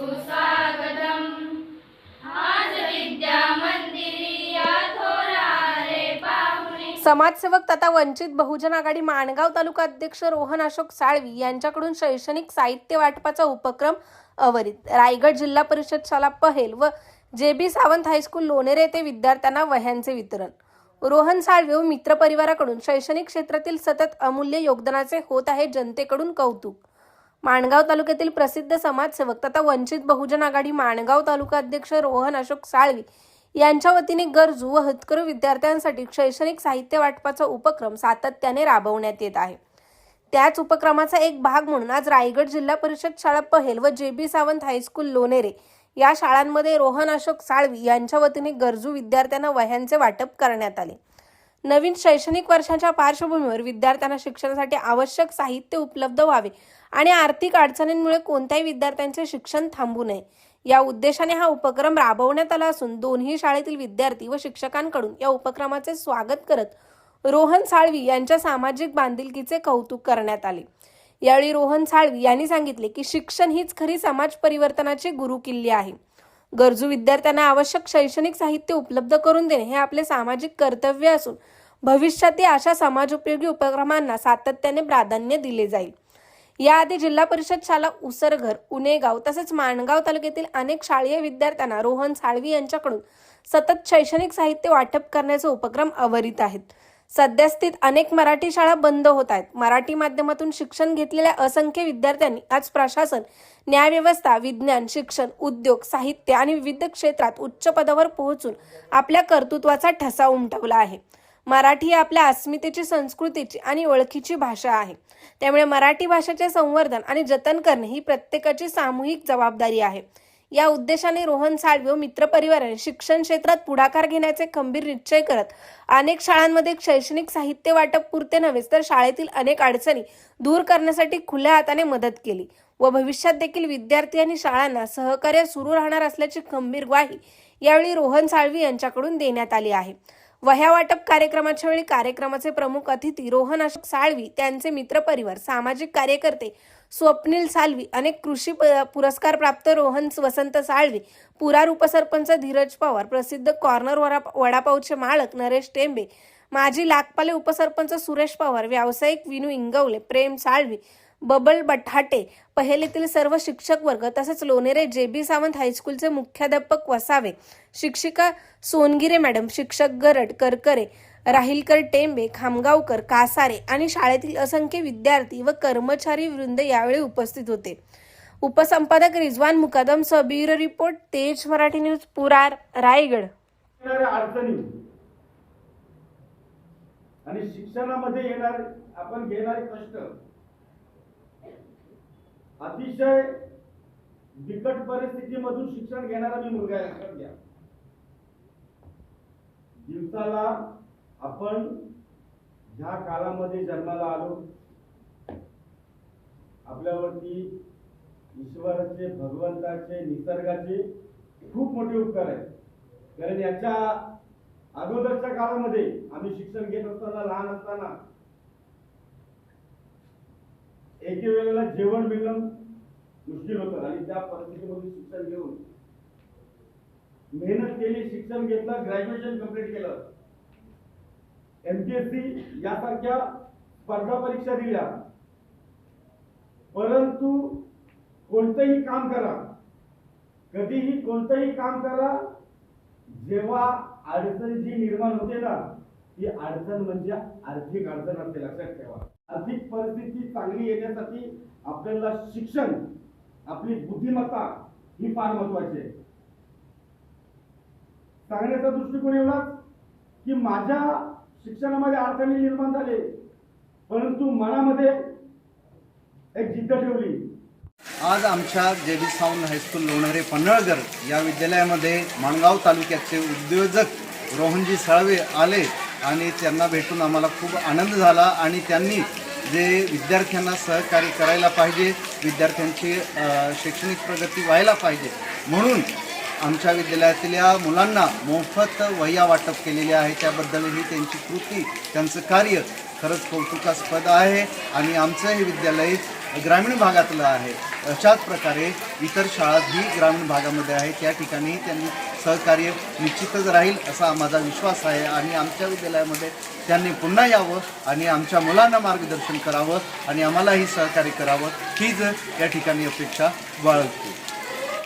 सुस्वागतम्। आज विद्या मंदिरी या थोरारे पाहुणे। समाजसेवक तथा वंचित बहुजन आघाडी माणगाव तालुका अध्यक्ष रोहन अशोक साळवी यांच्याकडून शैक्षणिक साहित्य वाटपाचा उपक्रम अवरित। रायगड जिल्हा परिषद शाळा पहेल व जे.बी. सावंत हायस्कूल लोणेरे येथे विद्यार्थ्यांना वह्यांचे वितरण। रोहन साळवे व मित्र परिवाराकडून शैक्षणिक क्षेत्रातील सतत अमूल्य योगदानाचे होत आहे जनतेकडून कौतुक। माणगाव तालुक्यातील प्रसिद्ध समाजसेवक तथा वंचित बहुजन आघाडी माणगाव तालुका अध्यक्ष रोहन अशोक साळवी यांच्या वतीने गरजू व होतकरू विद्यार्थ्यांसाठी शैक्षणिक साहित्य वाटपाचा उपक्रम सातत्याने राबवण्यात येत आहे। त्याच उपक्रमाचा एक भाग म्हणून आज रायगड जिल्हा परिषद शाळा पहेल व जे.बी. सावंत हायस्कूल लोणेरे या शाळांमध्ये रोहन अशोक साळवी यांच्या वतीने गरजू विद्यार्थ्यांना वह्यांचे वाटप करण्यात आले। नवीन शैक्षणिक वर्षाच्या पार्श्वभूमीवर विद्यार्थ्यांना शिक्षणासाठी आवश्यक साहित्य उपलब्ध व्हावे आणि आर्थिक अडचणींमुळे कोणत्याही विद्यार्थ्यांचे शिक्षण थांबू नये या उद्देशाने हा उपक्रम राबवण्यात आला असून दोन्ही शाळेतील विद्यार्थी व शिक्षकांकडून या उपक्रमाचे स्वागत करत रोहन साळवी यांच्या सामाजिक बांधिलकीचे कौतुक करण्यात आले। यावेळी रोहन साळवी यांनी सांगितले की शिक्षण हीच खरी समाज परिवर्तनाची गुरुकिल्ली आहे। गरजू विद्यार्थ्यांना आवश्यक शैक्षणिक साहित्य उपलब्ध करून देणे हे आपले सामाजिक कर्तव्य असून भविष्यातील अशा समाजोपयोगी उपक्रमांना सातत्याने प्राधान्य दिले जाईल। याआधी जिल्हा परिषद शाळा उसरघर, उनेगाव तसेच माणगाव तालुक्यातील अनेक शालेय विद्यार्थ्यांना रोहन साळवी यांच्याकडून सतत शैक्षणिक साहित्य वाटप करण्याचे उपक्रम अवरित आहेत। सद्यस्थित अनेक मराठी शाळा बंद होत आहेत। मराठी माध्यमातून शिक्षण घेतलेल्या असंख्य विद्यार्थ्यांनी आज प्रशासन, न्यायव्यवस्था, विज्ञान, शिक्षण, उद्योग, साहित्य आणि विविध क्षेत्रात उच्च पदावर पोहोचून आपल्या कर्तृत्वाचा ठसा उमटवला आहे। मराठी ही आपल्या अस्मितेची, संस्कृतीची आणि ओळखीची भाषा आहे। त्यामुळे मराठी भाषेचे संवर्धन आणि जतन करणे ही प्रत्येकाची सामूहिक जबाबदारी आहे। या उद्देशाने रोहन साळवे व मित्रपरिवाराने शिक्षण क्षेत्रात पुढाकार घेण्याचे खंबीर निश्चय करत अनेक शाळांमध्ये शैक्षणिक साहित्य वाटप पुरते नव्हेच तर शाळेतील अनेक अडचणी दूर करण्यासाठी खुल्या हाताने मदत केली व भविष्यात देखील विद्यार्थी आणि शाळांना सहकार्य सुरू राहणार असल्याची खंबीर ग्वाही यावेळी रोहन साळवी यांच्याकडून देण्यात आली आहे। वह्या वाटप कार्यक्रमाच्या वेळी कार्यक्रमाचे प्रमुख अतिथी रोहन अशोक साळवी, त्यांचे मित्रपरिवार, सामाजिक कार्यकर्ते स्वप्नील साळवी, अनेक कृषी पुरस्कार प्राप्त रोहन वसंत साळवी, पुरार उपसरपंच धीरज पवार, प्रसिद्ध कॉर्नर वडापावचे मालक नरेश टेंबे, माजी लाखपाले उपसरपंच सुरेश पवार, व्यावसायिक विनू इंगवले, प्रेम साळवी, बबल बठाटे, पहेलीतील सर्व शिक्षक वर्ग तसेच लोणेरे जे.बी. सावंत हायस्कूलचे मुख्याध्यापक वसावे, शिक्षिका सोनगिरे मॅडम, शिक्षक गरड, करकरे, राहिलकर, टेंबे, खामगावकर, कासारे आणि शाळेतील असंख्य विद्यार्थी व कर्मचारी वृंद यावेळी उपस्थित होते। उपसंपादक रिजवान मुकादम सह ब्युरो रिपोर्ट, तेज मराठी न्यूज, पुरार, रायगड। अडचणी आणि शिक्षणामध्ये येणार आपण घेणारे कष्ट अतिशय बिकट परिस्थितीमधून शिक्षण घेणारा मी मुलगा आहे, लक्षात घ्या। दिवसाला आपण ज्या काळामध्ये जन्माला आलो आपल्यावरती ईश्वराचे, भगवंताचे, निसर्गाचे खूप मोठे उपकार आहेत। कारण याच्या अगोदरच्या काळामध्ये आम्ही शिक्षण घेत असताना, लहान असताना एके वेळेला जेवण मिळणं मुश्किल होतं आणि त्या परिस्थितीमध्ये शिक्षण घेऊन मेहनत केली, शिक्षण घेतलं, ग्रॅज्युएशन कंप्लीट केलं, MPSC यासारख्या स्पर्धा परीक्षा दिल्या। परंतु कोणतेही काम करा, कधीही कोणतेही काम करा, जेव्हा अडचण जी निर्माण होते ना, ती अडचण म्हणजे आर्थिक अडचण असते, लक्षात ठेवा। आर्थिक परिस्थिती चांगली येण्यासाठी आपल्याला शिक्षण, आपली बुद्धिमत्ता ही फार महत्वाची आहे। सांगण्याचा दृष्टिकोन एवढाच की माझ्या शिक्षणामध्ये अडचणी निर्माण झाले, परंतु मनामध्ये एक जिद्द ठेवली। आज आमच्या जे.बी. सावंत हायस्कूल लोणेरे पन्हाळघर या विद्यालयामध्ये माणगाव तालुक्याचे उद्योजक रोहनजी साळवे आले आणि त्यांना भेटून आम्हाला खूप आनंद झाला आणि त्यांनी जे विद्यार्थ्यांना सहकार्य करायला पाहिजे, विद्यार्थ्यांची शैक्षणिक प्रगती व्हायला पाहिजे म्हणून आमच्या विद्यालयातील या मुलांना मोफत वह्या वाटप केलेले आहे। त्याबद्दलही त्यांची कृती, त्यांचं कार्य खरंच कौतुकास्पद आहे आणि आमचं हे विद्यालय ग्रामीण भागातलं आहे. अशाच प्रकारे इतर शाळाही ग्रामीण भागामध्ये आहे, त्या ठिकाणी त्यांनी सहकार्य निश्चितच राहील असा माझा विश्वास आहे. आणि आमच्या विद्यालयामध्ये त्यांनी पुन्हा यावं आणि आमच्या मुलांना मार्गदर्शन करावं आणि आम्हालाही सहकार्य करावं हीच या ठिकाणी अपेक्षा बाळगतो.